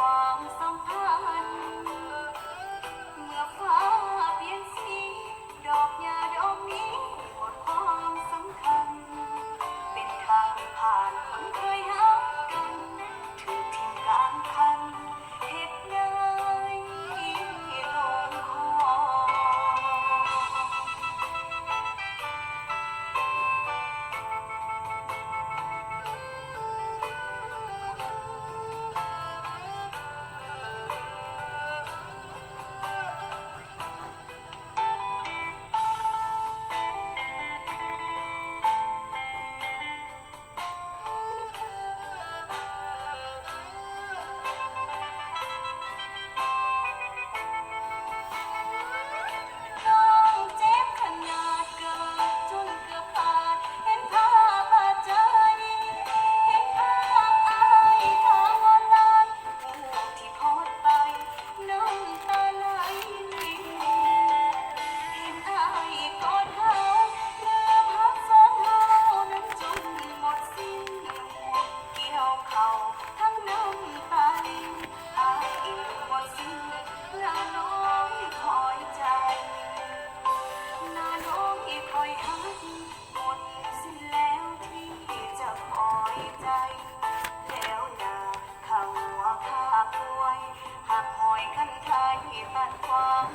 ความสัมพันธ์เมื่อฟ้าเปลี่ยนสีดอกหญ้าดอกนี้หมดความสำคัญเป็นทางผ่านคนเคยหักกันถูกทิ้งกลางคันเหตุใดลงคอ น้องเจ็บขนาดเกิดจนเกือบขาดเห็นภาพบาดใจเห็นภาพอายทางออนไลน์รูปที่โพสต์ไปน้ำตาไหลเห็นอายกอดเขาลืมหักสองเฮานั้นจนหมดสิ้นเกี่ยวเขาทั้งน้ำตาลินอายเองหมดสิ้นแล้วน้องคอยใจ นาน้องที่คอยหักหมดสิ้นแล้วที่จะคอยใจแล้วนาเขาว่าข้าป่วยหากหอยคันไทยตัดความ